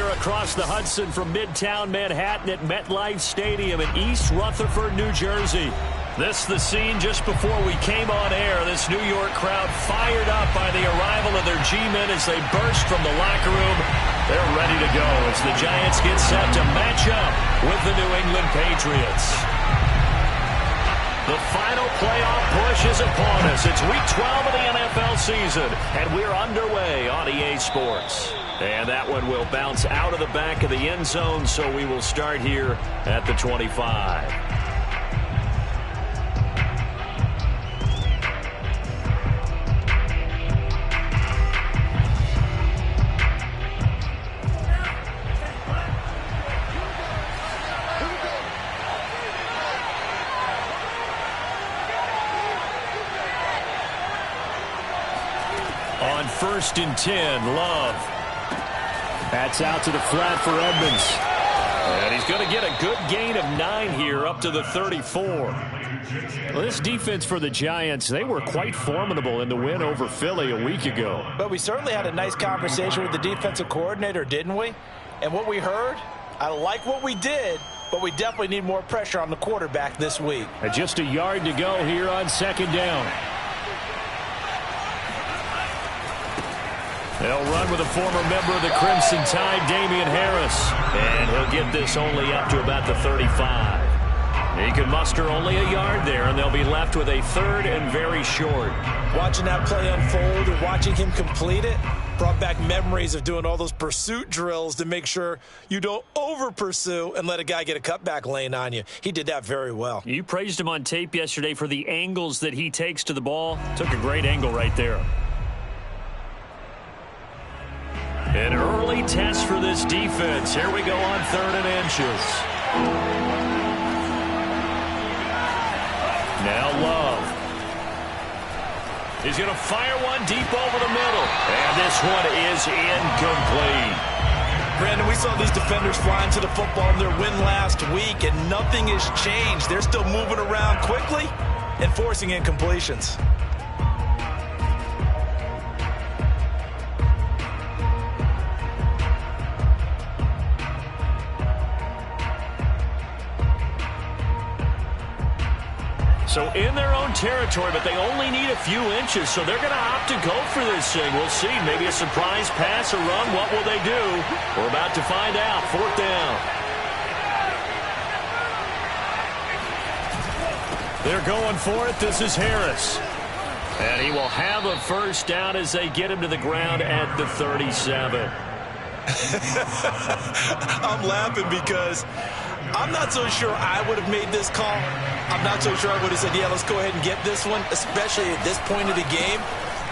here across the Hudson from Midtown Manhattan at MetLife Stadium in East Rutherford, New Jersey. This the scene just before we came on air. This New York crowd fired up by the arrival of their G-men as they burst from the locker room. They're ready to go as the Giants get set to match up with the New England Patriots. The final playoff push is upon us. It's Week 12 of the NFL season, and we're underway on EA Sports. And that one will bounce out of the back of the end zone, so we will start here at the 25. On 1st and 10, Love. That's out to the flat for Edmonds. And he's going to get a good gain of 9 here up to the 34. Well, this defense for the Giants, they were quite formidable in the win over Philly a week ago. But we certainly had a nice conversation with the defensive coordinator, didn't we? And what we heard, I like what we did, but we definitely need more pressure on the quarterback this week. And just a yard to go here on 2nd down. They'll run with a former member of the Crimson Tide, Damian Harris. And he'll get this only up to about the 35. He can muster only a yard there, and they'll be left with a 3rd and very short. Watching that play unfold and watching him complete it brought back memories of doing all those pursuit drills to make sure you don't over-pursue and let a guy get a cutback lane on you. He did that very well. You praised him on tape yesterday for the angles that he takes to the ball. Took a great angle right there. An early test for this defense. Here we go on 3rd and inches. Now Love. He's going to fire one deep over the middle. And this one is incomplete. Brandon, we saw these defenders flying to the football in their win last week, and nothing has changed. They're still moving around quickly and forcing incompletions. So in their own territory, but they only need a few inches, so they're going to opt to go for this thing. We'll see. Maybe a surprise pass, a run. What will they do? We're about to find out. 4th down. They're going for it. This is Harris. And he will have a 1st down as they get him to the ground at the 37. I'm laughing because I'm not so sure I would have made this call. I'm not so sure I would have said, yeah, let's go ahead and get this one, especially at this point of the game.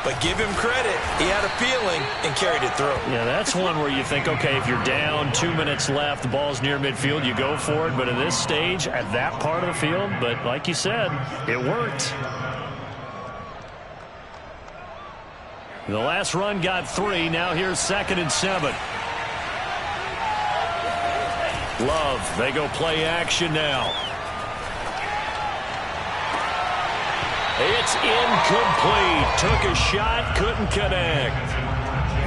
But give him credit. He had a feeling and carried it through. Yeah, that's one where you think, okay, if you're down, 2 minutes left, the ball's near midfield, you go for it. But at this stage, at that part of the field, but like you said, it worked. The last run got 3. Now here's 2nd and 7. Love, they go play action now. It's incomplete. Took a shot, couldn't connect.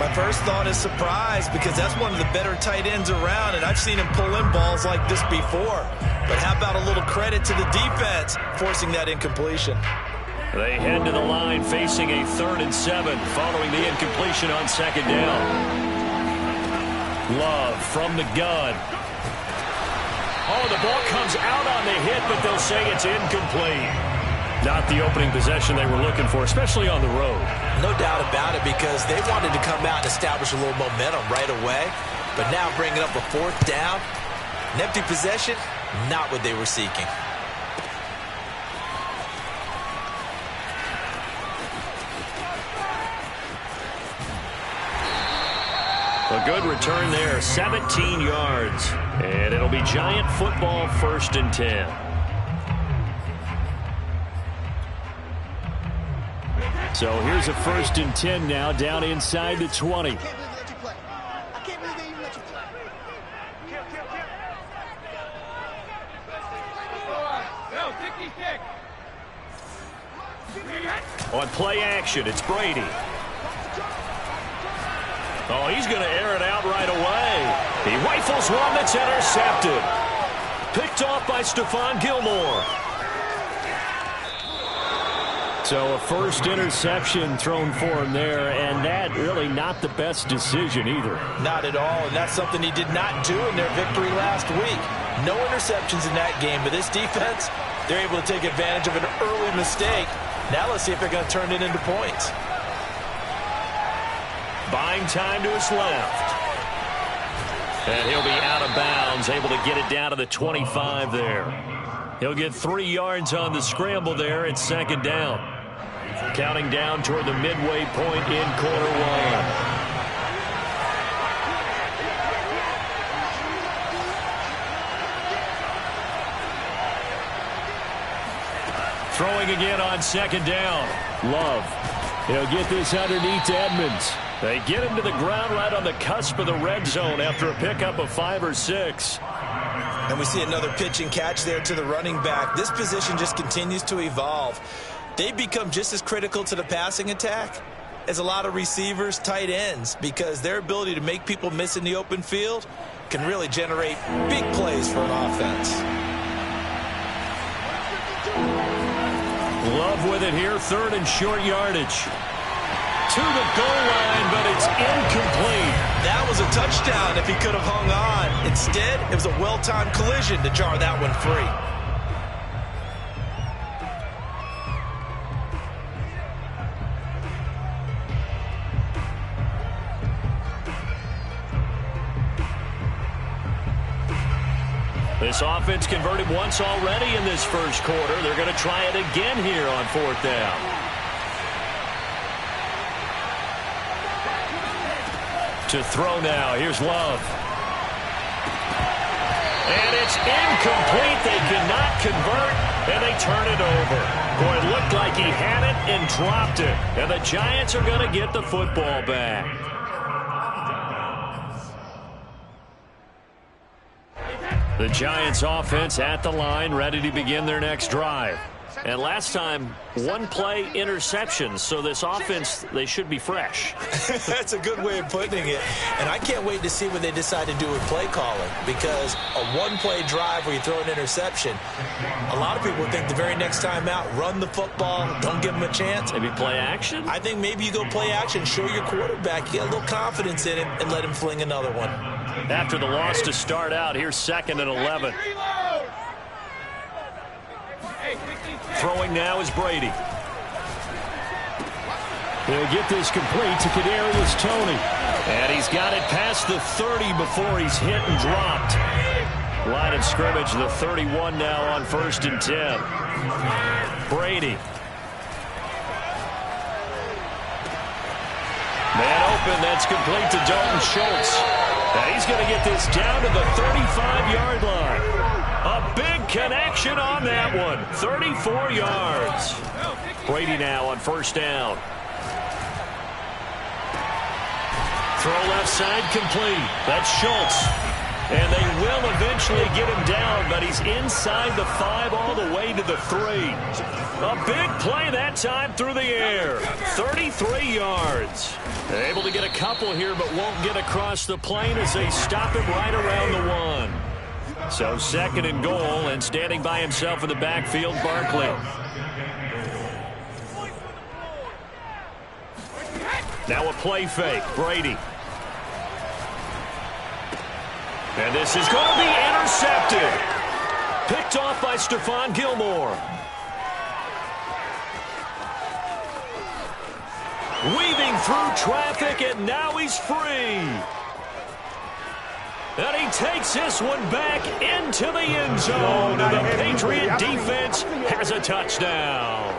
My first thought is surprise because that's one of the better tight ends around, and I've seen him pull in balls like this before. But how about a little credit to the defense forcing that incompletion? They head to the line facing a 3rd and 7 following the incompletion on 2nd down. Love from the gun. Oh, the ball comes out on the hit, but they'll say it's incomplete. Not the opening possession they were looking for, especially on the road. No doubt about it, because they wanted to come out and establish a little momentum right away. But now bringing up a 4th down, an empty possession, not what they were seeking. A good return there, 17 yards. And it'll be Giant football, 1st and 10. So here's a 1st and 10 now, down inside the 20. On play action, it's Brady. Oh, he's going to air it out right away. Rifles one that's intercepted. Picked off by Stephon Gilmore. So a first interception thrown for him there, and that really not the best decision either. Not at all, and that's something he did not do in their victory last week. No interceptions in that game, but this defense, they're able to take advantage of an early mistake. Now let's see if they're going to turn it into points. Buying time to his left. And he'll be out of bounds, able to get it down to the 25 there. He'll get 3 yards on the scramble there. It's second down. Counting down toward the midway point in quarter one. Throwing again on second down. Love. He'll get this underneath to Edmonds. They get him to the ground right on the cusp of the red zone after a pickup of 5 or 6. And we see another pitch and catch there to the running back. This position just continues to evolve. They become just as critical to the passing attack as a lot of receivers, tight ends, because their ability to make people miss in the open field can really generate big plays for an offense. Love with it here, third and short yardage. To the goal line, but it's incomplete. That was a touchdown if he could have hung on. Instead, it was a well-timed collision to jar that one free. This offense converted once already in this first quarter. They're going to try it again here on fourth down. To throw now. Here's Love. And it's incomplete. They cannot convert, and they turn it over. Boy, it looked like he had it and dropped it. And the Giants are going to get the football back. The Giants offense at the line, ready to begin their next drive. And last time, one play interceptions, so this offense, they should be fresh. That's a good way of putting it. And I can't wait to see what they decide to do with play calling, because a one-play drive where you throw an interception, a lot of people would think the very next time out, run the football, don't give them a chance. Maybe play action? I think maybe you go play action, show your quarterback, you get a little confidence in him, and let him fling another one. After the loss to start out, here's second and 11. Throwing now is Brady. He'll get this complete to Kadarius Toney. And he's got it past the 30 before he's hit and dropped. Line of scrimmage, the 31 now on 1st and 10. Brady. Man open, that's complete to Dalton Schultz. And he's going to get this down to the 35-yard line. A big connection on that one. 34 yards. Brady now on first down. Throw left side complete. That's Schultz. And they will eventually get him down, but he's inside the 5 all the way to the 3. A big play that time through the air. 33 yards. They're able to get a couple here, but won't get across the plane as they stop him right around the 1. So second and goal, and standing by himself in the backfield, Barkley. Now a play fake, Brady. And this is going to be intercepted. Picked off by Stephon Gilmore. Weaving through traffic, and now he's free. And he takes this one back into the end zone. And the Patriot defense has a touchdown.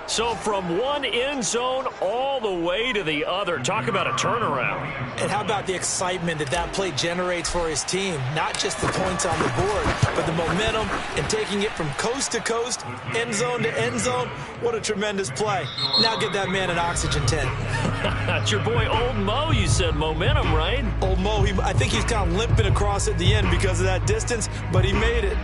So from one end zone all the way to the other. Talk about a turnaround. And how about the excitement that that play generates for his team? Not just the points on the board, but the momentum and taking it from coast to coast, end zone to end zone. What a tremendous play. Now get that man an oxygen tent. That's your boy Old Mo. You said momentum, right? Old Mo, I think he's kind of limping across at the end because of that distance, but he made it.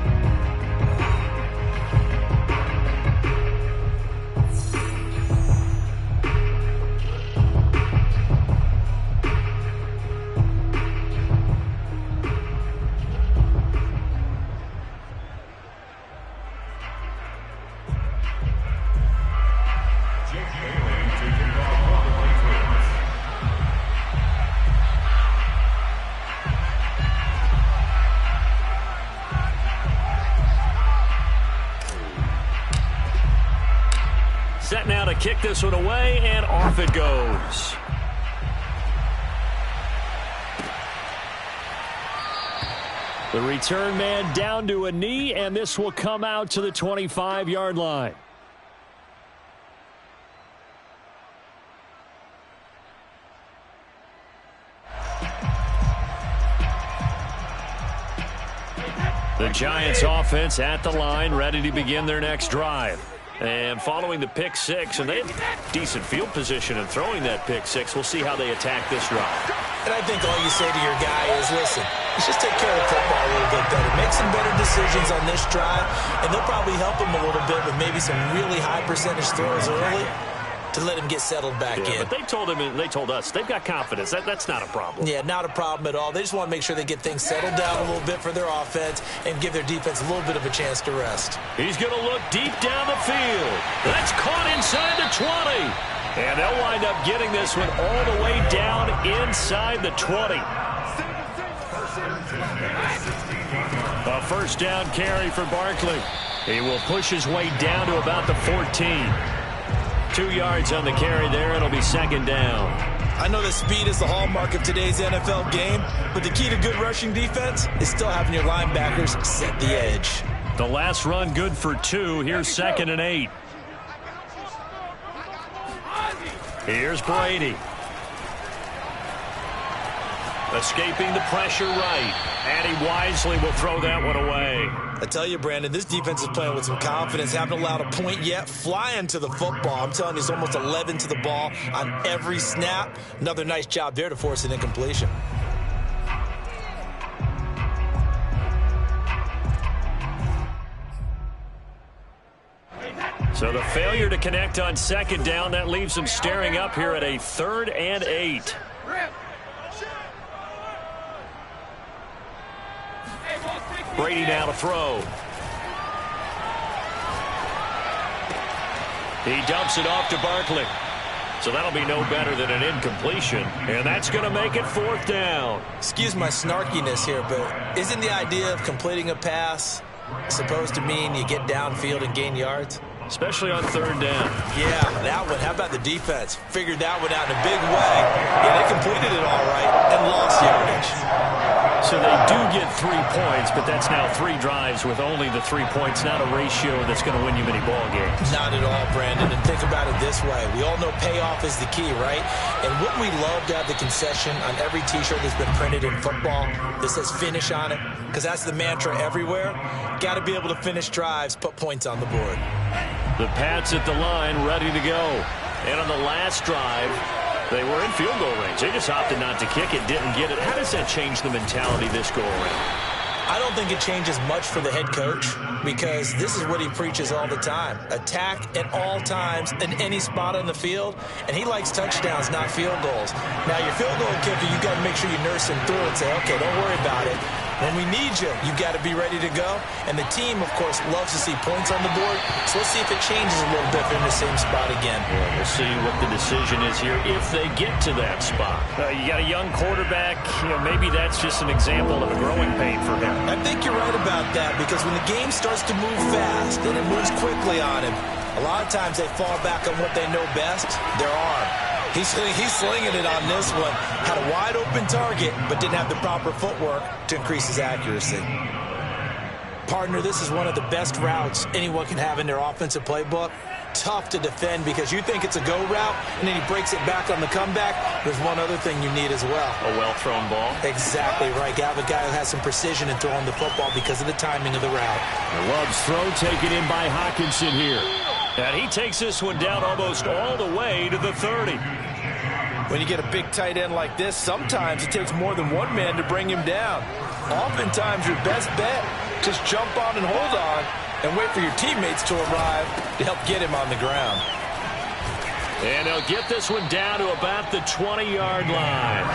kick this one away, and off it goes. The return man down to a knee, and this will come out to the 25-yard line. The Giants offense at the line, ready to begin their next drive. And following the pick six, and they have decent field position in throwing that pick six. We'll see how they attack this drive. And I think all you say to your guy is, listen, let's just take care of the football a little bit better. Make some better decisions on this drive, and they'll probably help him a little bit with maybe some really high percentage throws early to let him get settled back in. But they told him, and they told us, they've got confidence. That's not a problem. Yeah, not a problem at all. They just want to make sure they get things settled down a little bit for their offense and give their defense a little bit of a chance to rest. He's going to look deep down the field. That's caught inside the 20. And they'll wind up getting this one all the way down inside the 20. A first down carry for Barkley. He will push his way down to about the 14. 2 yards on the carry there. It'll be second down. I know that speed is the hallmark of today's NFL game, but the key to good rushing defense is still having your linebackers set the edge. The last run good for 2. Here's 2nd and 8. Here's Brady. Escaping the pressure right. And he wisely will throw that one away. I tell you, Brandon, this defense is playing with some confidence. Haven't allowed a point yet. Flying to the football. I'm telling you, it's almost 11 to the ball on every snap. Another nice job there to force an incompletion. So the failure to connect on second down, that leaves them staring up here at a 3rd and 8. Brady now to throw. He dumps it off to Barkley. So that'll be no better than an incompletion. And that's going to make it 4th down. Excuse my snarkiness here, but isn't the idea of completing a pass supposed to mean you get downfield and gain yards? Especially on 3rd down. Yeah, that one. How about the defense? Figured that one out in a big way. Yeah, they completed it all right and lost yardage. So they do get 3 points, but that's now 3 drives with only the 3 points, not a ratio that's going to win you many ball games. Not at all, Brandon. And think about it this way. We all know payoff is the key, right? And wouldn't we love to have the concession on every T-shirt that's been printed in football that says finish on it? Because that's the mantra everywhere. Got to be able to finish drives, put points on the board. The Pats at the line, ready to go. And on the last drive, they were in field goal range. They just opted not to kick it, didn't get it. How does that change the mentality this go around? I don't think it changes much for the head coach because this is what he preaches all the time. Attack at all times in any spot on the field, and he likes touchdowns, not field goals. Now, your field goal kicker, you got to make sure you nurse him through and say, okay, don't worry about it. When we need you, you got to be ready to go. And the team, of course, loves to see points on the board. So let's see if it changes a little bit if they're in the same spot again. Well, we'll see what the decision is here if they get to that spot. You got a young quarterback. Maybe that's just an example of a growing pain for him. I think you're right about that because when the game starts to move fast and it moves quickly on him, a lot of times they fall back on what they know best, their arm. He's slinging it on this one. Had a wide open target, but didn't have the proper footwork to increase his accuracy. Partner, this is one of the best routes anyone can have in their offensive playbook. Tough to defend because you think it's a go route, and then he breaks it back on the comeback. There's one other thing you need as well. A well-thrown ball. Exactly right. You have a guy who has some precision in throwing the football because of the timing of the route. Love's throw taken in by Hawkinson here. And he takes this one down almost all the way to the 30. When you get a big tight end like this, sometimes it takes more than one man to bring him down. Oftentimes, your best bet, just jump on and hold on and wait for your teammates to arrive to help get him on the ground. And they'll get this one down to about the 20-yard line.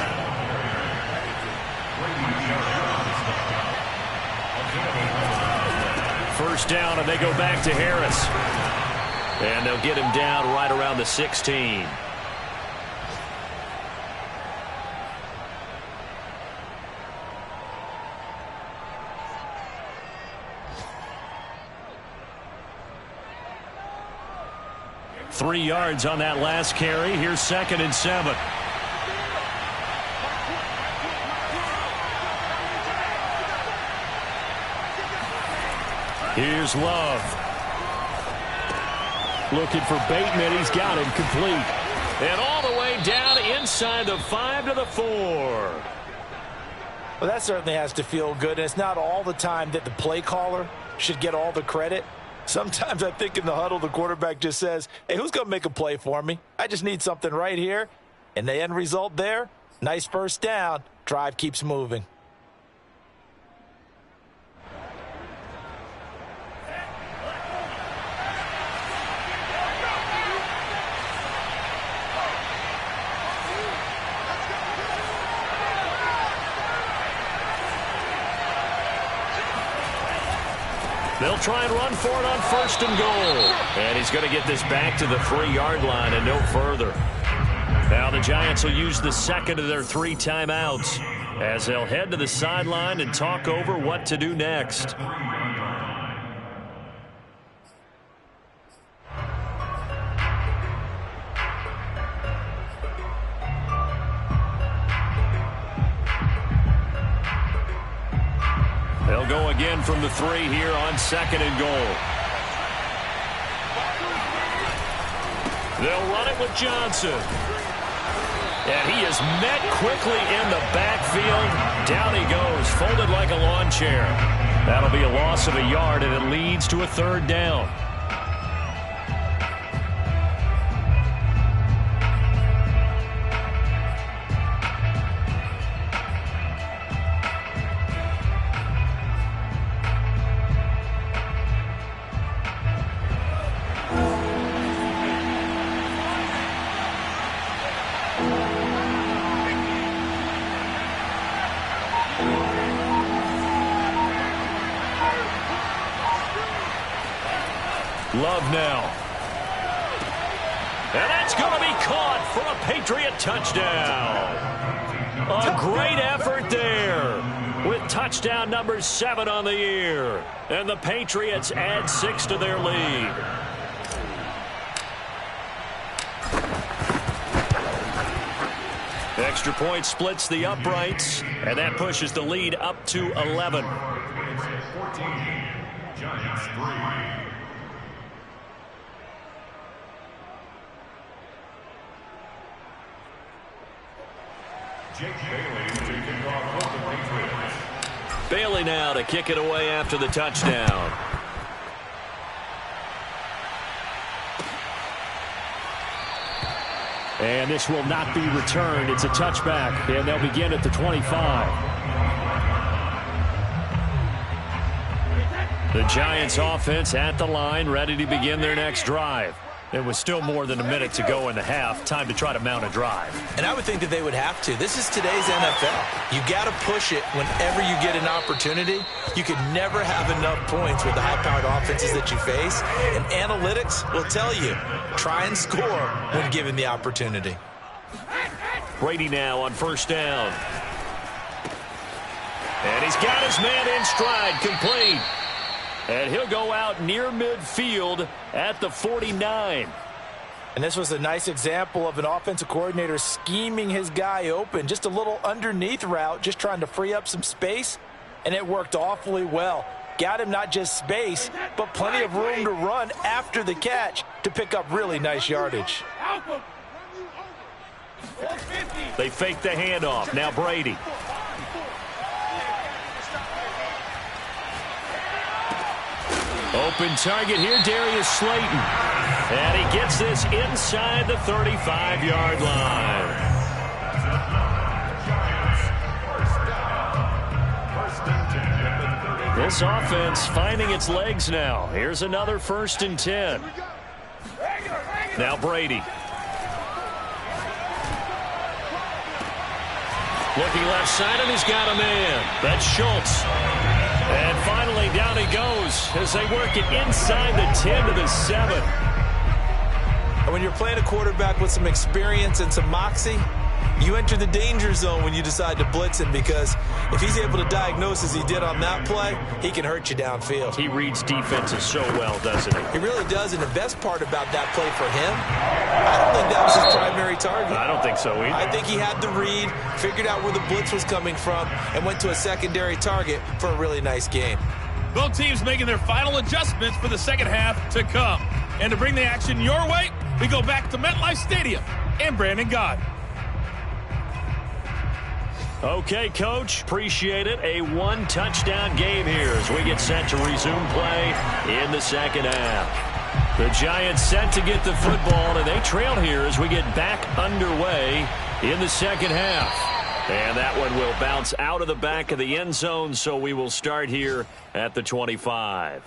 First down, and they go back to Harris. And they'll get him down right around the 16. 3 yards on that last carry. Here's 2nd and 7. Here's Love. Looking for Bateman. He's got him complete. And all the way down inside the 5 to the 4. Well, that certainly has to feel good. And it's not all the time that the play caller should get all the credit. Sometimes I think in the huddle, the quarterback just says, hey, who's going to make a play for me? I just need something right here. And the end result there, nice first down. Drive keeps moving. They'll try and run for it on 1st and goal. And he's going to get this back to the 3-yard line and no further. Now the Giants will use the 2nd of their 3 timeouts as they'll head to the sideline and talk over what to do next. They'll go again from the 3 here on 2nd and goal. They'll run it with Johnson. And he is met quickly in the backfield. Down he goes, folded like a lawn chair. That'll be a loss of a yard, and it leads to a 3rd down. Love now. And that's going to be caught for a Patriot touchdown. A great effort there with touchdown number 7 on the year. And the Patriots add 6 to their lead. Extra point splits the uprights, and that pushes the lead up to 11. 14, Giants 3. Jake Bailey to kick off for the Patriots. Bailey now to kick it away after the touchdown. And this will not be returned. It's a touchback, and they'll begin at the 25. The Giants offense at the line, ready to begin their next drive. There was still more than a minute to go in the half. Time to try to mount a drive. And I would think that they would have to. This is today's NFL. You got to push it whenever you get an opportunity. You could never have enough points with the high-powered offenses that you face. And analytics will tell you, try and score when given the opportunity. Brady now on 1st down. And he's got his man in stride, complete. And he'll go out near midfield at the 49. And this was a nice example of an offensive coordinator scheming his guy open. Just a little underneath route, just trying to free up some space. And it worked awfully well. Got him not just space, but plenty of room to run after the catch to pick up really nice yardage. They fake the handoff. Now Brady. Open target here, Darius Slayton. And he gets this inside the 35-yard line. This offense finding its legs now. Here's another 1st and 10. Now Brady. Looking left side, and he's got a man. That's Schultz. And finally, down he goes as they work it inside the 10 to the 7. And when you're playing a quarterback with some experience and some moxie, you enter the danger zone when you decide to blitz him, because if he's able to diagnose as he did on that play, he can hurt you downfield. He reads defenses so well, doesn't he? He really does, and the best part about that play for him, I don't think that was his primary target. I don't think so either. I think he had the read, figured out where the blitz was coming from, and went to a secondary target for a really nice game. Both teams making their final adjustments for the second half to come. And to bring the action your way, we go back to MetLife Stadium and Brandon God. Okay, Coach, appreciate it. A one-touchdown game here as we get set to resume play in the second half. The Giants set to get the football, and they trail here as we get back underway in the second half. And that one will bounce out of the back of the end zone, so we will start here at the 25.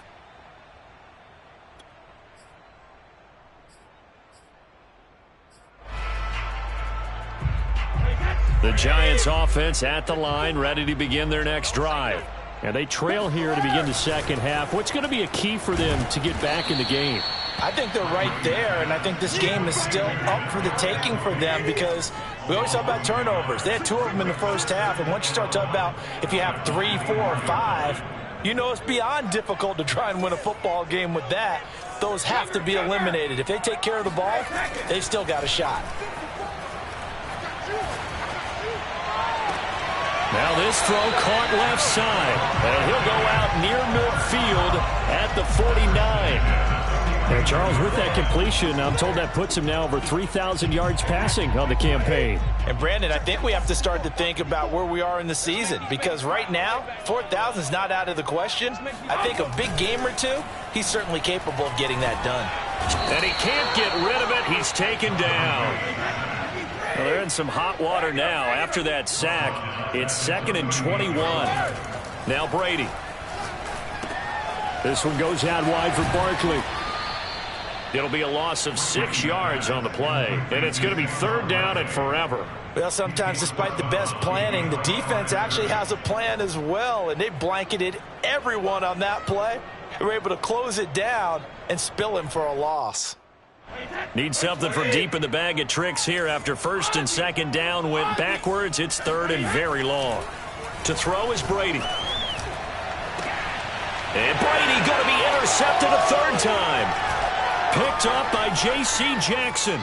The Giants offense at the line, ready to begin their next drive. And they trail here to begin the second half. What's going to be a key for them to get back in the game? I think they're right there, and I think this game is still up for the taking for them, because we always talk about turnovers. They had 2 of them in the first half, and once you start talking about if you have 3, 4, or 5, you know it's beyond difficult to try and win a football game with that. Those have to be eliminated. If they take care of the ball, they've still got a shot. Now this throw caught left side, and he'll go out near midfield at the 49. And Charles, with that completion, I'm told that puts him now over 3,000 yards passing on the campaign. And Brandon, I think we have to start to think about where we are in the season, because right now, 4,000 is not out of the question. I think a big game or two, he's certainly capable of getting that done. And he can't get rid of it. He's taken down. Well, they're in some hot water now. After that sack, it's 2nd and 21. Now Brady. This one goes out wide for Barkley. It'll be a loss of 6 yards on the play, and it's going to be 3rd down and forever. Well, sometimes despite the best planning, the defense actually has a plan as well, and they blanketed everyone on that play. They were able to close it down and spill him for a loss. Need something from deep in the bag of tricks here after 1st and 2nd down went backwards. It's 3rd and very long. To throw is Brady. And Brady going to be intercepted a 3rd time. Picked up by J.C. Jackson.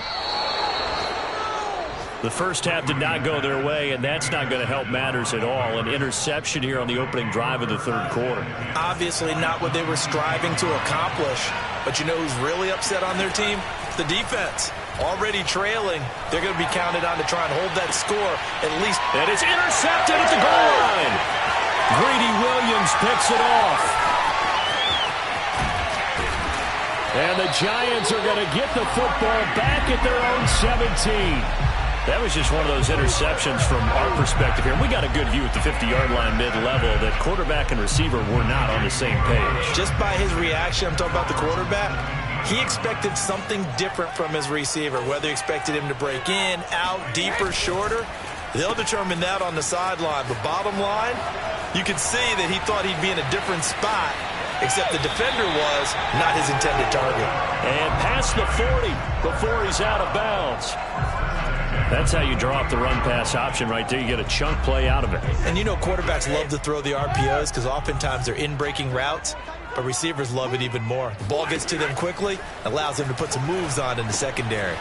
The first half did not go their way, and that's not going to help matters at all. An interception here on the opening drive of the 3rd quarter. Obviously not what they were striving to accomplish. But you know who's really upset on their team? The defense. Already trailing. They're going to be counted on to try and hold that score at least. And it's intercepted at the goal line. Greedy Williams picks it off. And the Giants are going to get the football back at their own 17. That was just one of those interceptions from our perspective here. We got a good view at the 50-yard line mid-level that quarterback and receiver were not on the same page. Just by his reaction, I'm talking about the quarterback, he expected something different from his receiver, whether he expected him to break in, out, deeper, shorter. They'll determine that on the sideline. But bottom line, you could see that he thought he'd be in a different spot, except the defender was not his intended target. And past the 40 before he's out of bounds. That's how you draw up the run-pass option right there. You get a chunk play out of it. And you know quarterbacks love to throw the RPOs because oftentimes they're in-breaking routes, but receivers love it even more. The ball gets to them quickly, allows them to put some moves on in the secondary.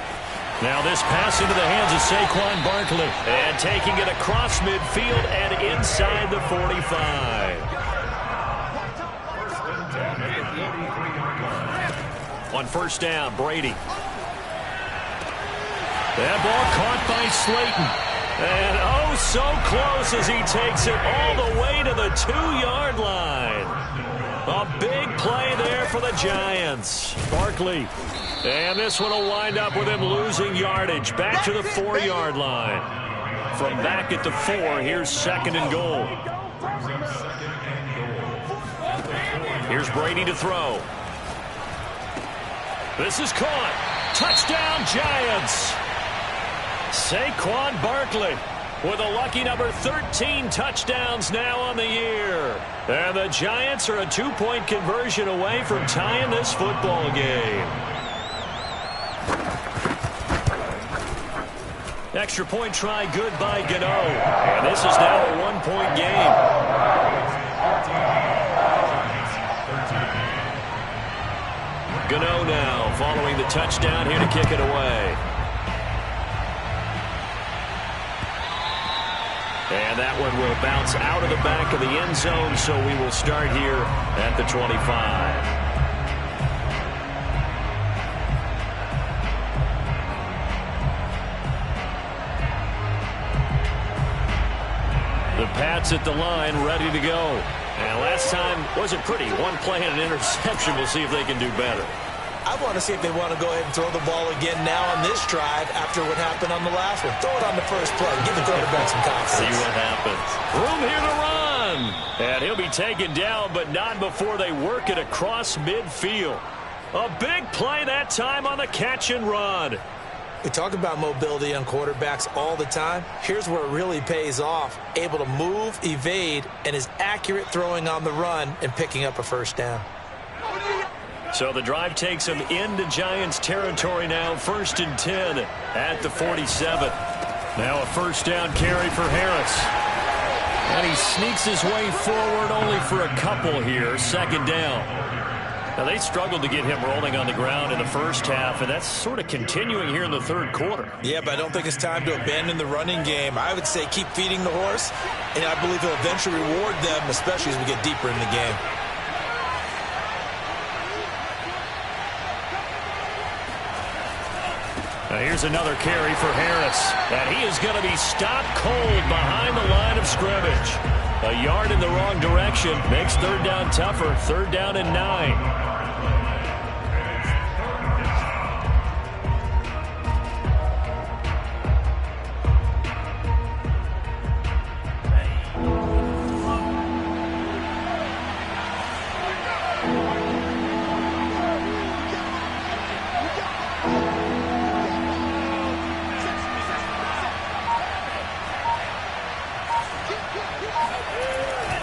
Now this pass into the hands of Saquon Barkley. And taking it across midfield and inside the 45. On 1st down, Brady. That ball caught by Slayton. And oh, so close as he takes it all the way to the 2-yard line. A big play there for the Giants. Barkley. And this one will wind up with him losing yardage. Back to the 4-yard line. From back at the 4, here's 2nd and goal. Here's Brady to throw. This is caught. Touchdown, Giants. Saquon Barkley with a lucky number 13 touchdowns now on the year. And the Giants are a 2-point conversion away from tying this football game. Extra point try good by Gano. And this is now a one-point game. Gano now following the touchdown here to kick it away. And that one will bounce out of the back of the end zone, so we will start here at the 25. The Pats at the line, ready to go. And last time wasn't pretty. One play and an interception. We'll see if they can do better. I want to see if they want to go ahead and throw the ball again now on this drive after what happened on the last one. Throw it on the first play. Give the quarterback some confidence. See what happens. Room here to run. And he'll be taken down, but not before they work it across midfield. A big play that time on the catch and run. We talk about mobility on quarterbacks all the time. Here's where it really pays off. Able to move, evade, and is accurate throwing on the run and picking up a first down. So the drive takes him into Giants territory now. 1st and 10 at the 47. Now a first down carry for Harris. And he sneaks his way forward only for a couple here. 2nd down. Now, they struggled to get him rolling on the ground in the first half, and that's sort of continuing here in the third quarter. Yeah, but I don't think it's time to abandon the running game. I would say keep feeding the horse, and I believe he'll eventually reward them, especially as we get deeper in the game. Now, here's another carry for Harris, and he is going to be stopped cold behind the line of scrimmage. A yard in the wrong direction makes 3rd down tougher. 3rd down and 9.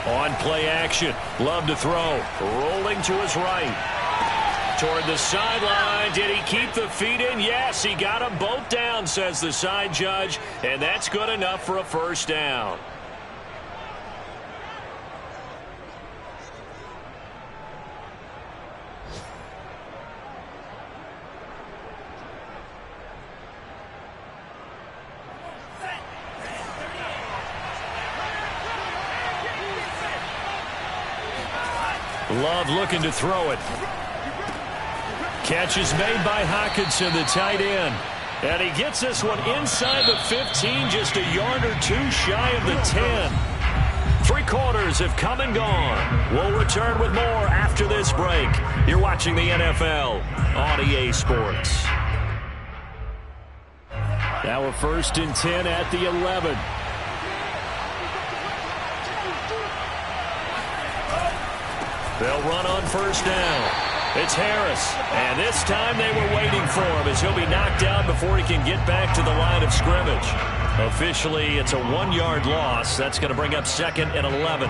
On play action. Love to throw. Rolling to his right. Toward the sideline. Did he keep the feet in? Yes, he got them both down, says the side judge. And that's good enough for a first down. Love looking to throw it. Catch is made by Hockenson, the tight end. And he gets this one inside the 15, just a yard or two shy of the 10. 3 quarters have come and gone. We'll return with more after this break. You're watching the NFL on EA Sports. Now a 1st and 10 at the 11. They'll run on first down. It's Harris. And this time they were waiting for him as he'll be knocked down before he can get back to the line of scrimmage. Officially, it's a 1-yard loss. That's going to bring up 2nd and 11.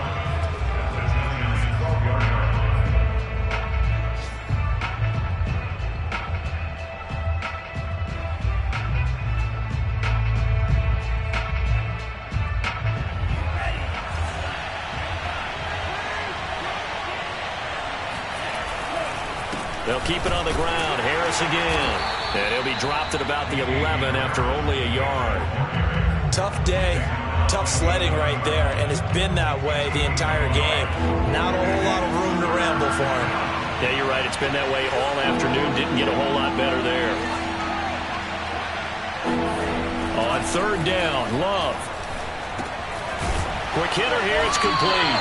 They'll keep it on the ground. Harris again. And he'll be dropped at about the 11 after only a yard. Tough day. Tough sledding right there. And it's been that way the entire game. Not a whole lot of room to ramble for him. Yeah, you're right. It's been that way all afternoon. Didn't get a whole lot better there. On 3rd down, Love. Quick hitter here. It's complete.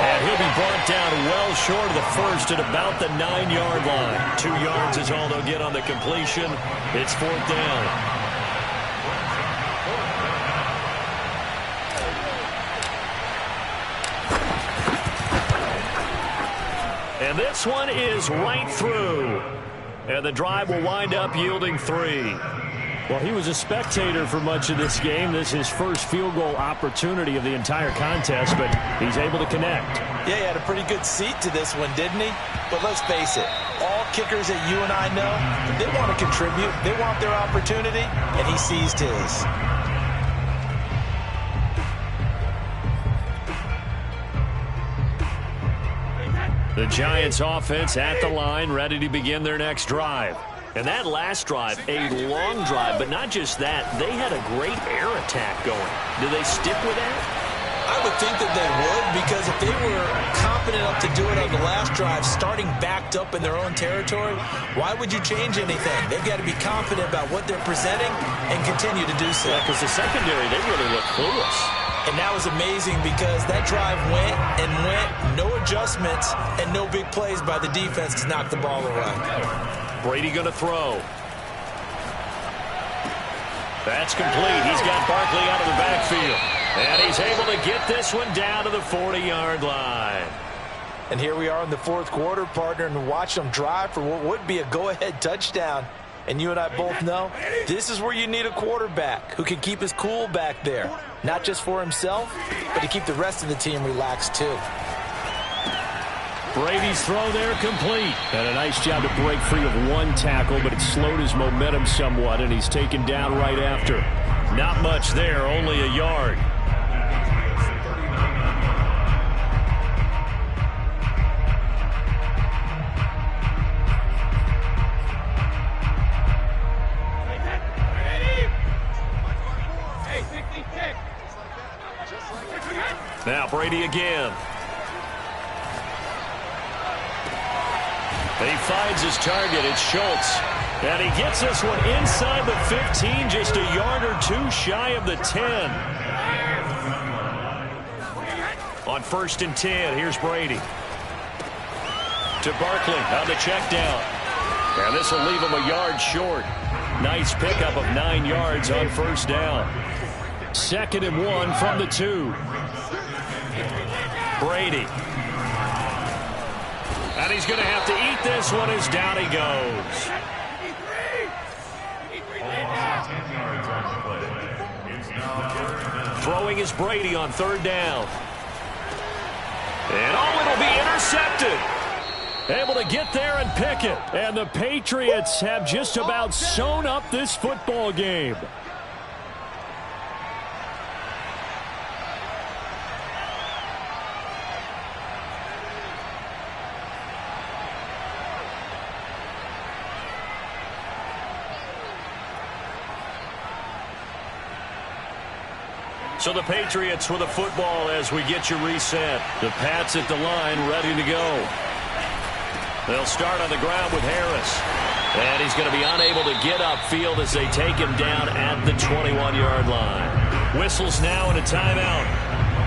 And he'll be brought down well short of the first at about the 9-yard line. 2 yards is all they'll get on the completion. It's 4th down. And this one is right through. And the drive will wind up yielding 3. Well, he was a spectator for much of this game. This is his first field goal opportunity of the entire contest, but he's able to connect. Yeah, he had a pretty good seat to this one, didn't he? But let's face it, all kickers that you and I know, they want to contribute. They want their opportunity, and he seized his. The Giants offense at the line, ready to begin their next drive. And that last drive, a long drive, but not just that. They had a great air attack going. Do they stick with that? I would think that they would, because if they were confident enough to do it on the last drive, starting backed up in their own territory, why would you change anything? They've got to be confident about what they're presenting and continue to do so. Because the secondary, they really look clueless. And that was amazing because that drive went and went, no adjustments, and no big plays by the defense to knock the ball away. Brady going to throw. That's complete. He's got Barkley out of the backfield. And he's able to get this one down to the 40-yard line. And here we are in the fourth quarter, partner, and watch them drive for what would be a go-ahead touchdown. And you and I both know this is where you need a quarterback who can keep his cool back there. Not just for himself, but to keep the rest of the team relaxed too. Brady's throw there complete. And a nice job to break free of one tackle, but it slowed his momentum somewhat, and he's taken down right after. Not much there, only a yard. Now Brady again. He finds his target. It's Schultz. And he gets this one inside the 15, just a yard or two shy of the 10. On 1st and 10, here's Brady. To Barkley on the check down. And this will leave him a yard short. Nice pickup of 9 yards on 1st down. 2nd and 1 from the 2. Brady. And he's going to have to eat this one as down he goes. Throwing is Brady on 3rd down. And it'll be intercepted. Able to get there and pick it. And the Patriots have just about sewn up this football game. So the Patriots with the football as we get you reset. The Pats at the line ready to go. They'll start on the ground with Harris. And he's going to be unable to get upfield as they take him down at the 21-yard line. Whistles now and a timeout.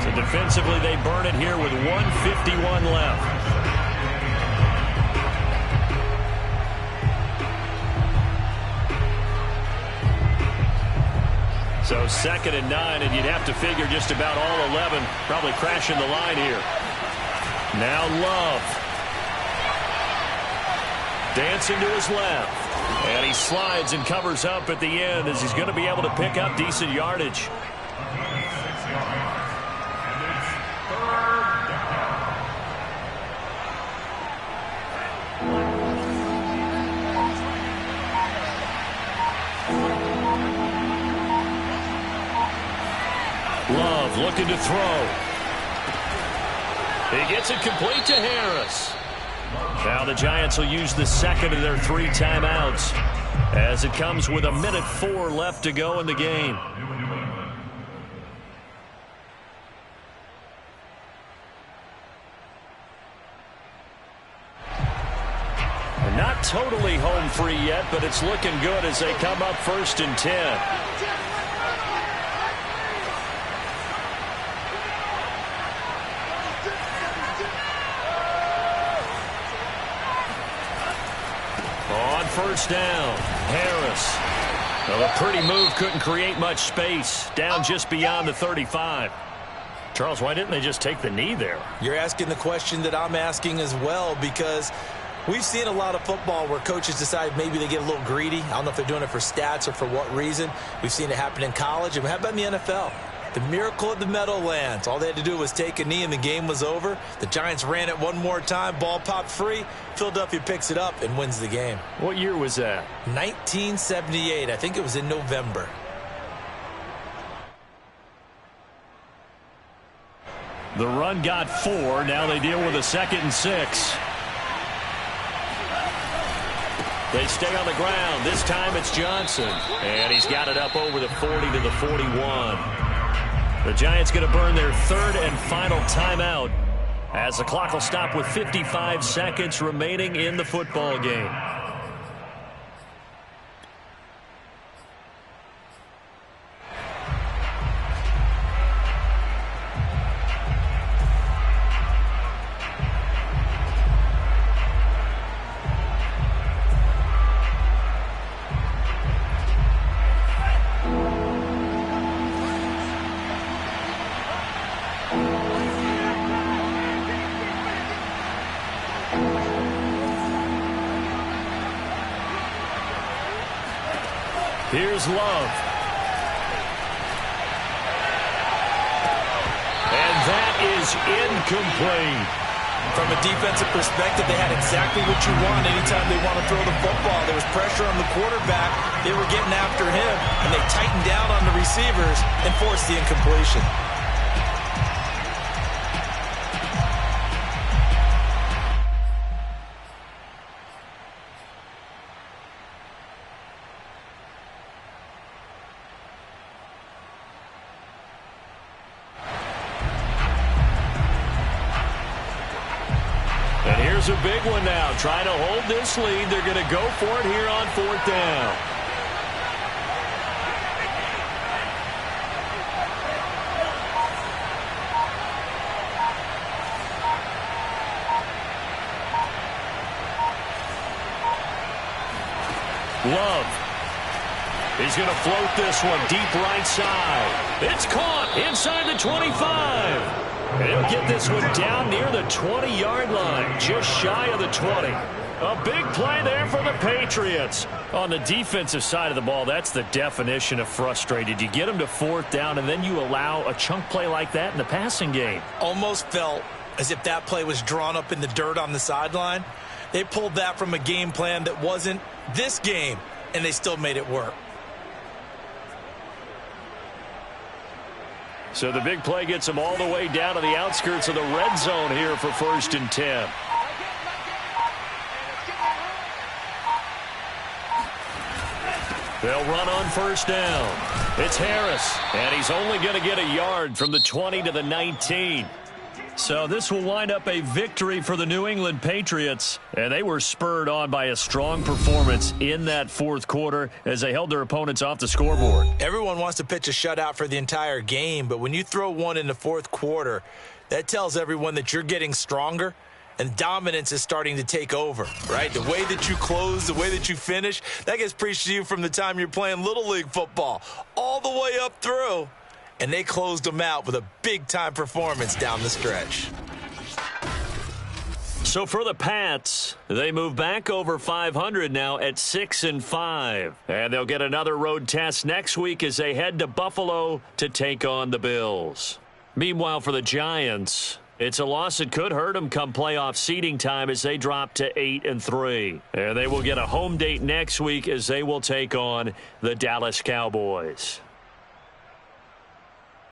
So defensively they burn it here with 1:51 left. So 2nd and 9, and you'd have to figure just about all 11 probably crashing the line here. Now Love. Dancing to his left. And he slides and covers up at the end as he's going to be able to pick up decent yardage. Love looking to throw. He gets it complete to Harris. Now the Giants will use the second of their 3 timeouts as it comes with 1:04 left to go in the game. And not totally home free yet, but it's looking good as they come up 1st and 10. On 1st down, Harris. Well, a pretty move, couldn't create much space. Down just beyond the 35. Charles, why didn't they just take the knee there? You're asking the question that I'm asking as well, because we've seen a lot of football where coaches decide maybe they get a little greedy. I don't know if they're doing it for stats or for what reason. We've seen it happen in college. And how about in the NFL? The miracle of the Meadowlands. All they had to do was take a knee and the game was over. The Giants ran it one more time. Ball popped free. Philadelphia picks it up and wins the game. What year was that? 1978. I think it was in November. The run got 4. Now they deal with a 2nd and 6. They stay on the ground. This time it's Johnson. And he's got it up over the 40 to the 41. The Giants going to burn their 3rd and final timeout as the clock will stop with 55 seconds remaining in the football game. Here's Love. And that is incomplete. From a defensive perspective, they had exactly what you want anytime they want to throw the football. There was pressure on the quarterback. They were getting after him, and they tightened down on the receivers and forced the incompletion. A big one now. Trying to hold this lead. They're going to go for it here on 4th down. Love. He's going to float this one deep right side. It's caught inside the 25. And he'll get this one down near the 20-yard line, just shy of the 20. A big play there for the Patriots. On the defensive side of the ball, that's the definition of frustrated. You get them to 4th down, and then you allow a chunk play like that in the passing game. Almost felt as if that play was drawn up in the dirt on the sideline. They pulled that from a game plan that wasn't this game, and they still made it work. So the big play gets them all the way down to the outskirts of the red zone here for 1st and 10. They'll run on 1st down. It's Harris, and he's only going to get a yard from the 20 to the 19. So this will wind up a victory for the New England Patriots, and they were spurred on by a strong performance in that 4th quarter as they held their opponents off the scoreboard. Everyone wants to pitch a shutout for the entire game, but when you throw one in the 4th quarter, that tells everyone that you're getting stronger and dominance is starting to take over, right? The way that you close, the way that you finish, that gets preached to you from the time you're playing Little League football all the way up through. And they closed them out with a big-time performance down the stretch. So for the Pats, they move back over 500 now at 6-5. And they'll get another road test next week as they head to Buffalo to take on the Bills. Meanwhile, for the Giants, it's a loss that could hurt them come playoff seeding time as they drop to 8-3. And they will get a home date next week as they will take on the Dallas Cowboys.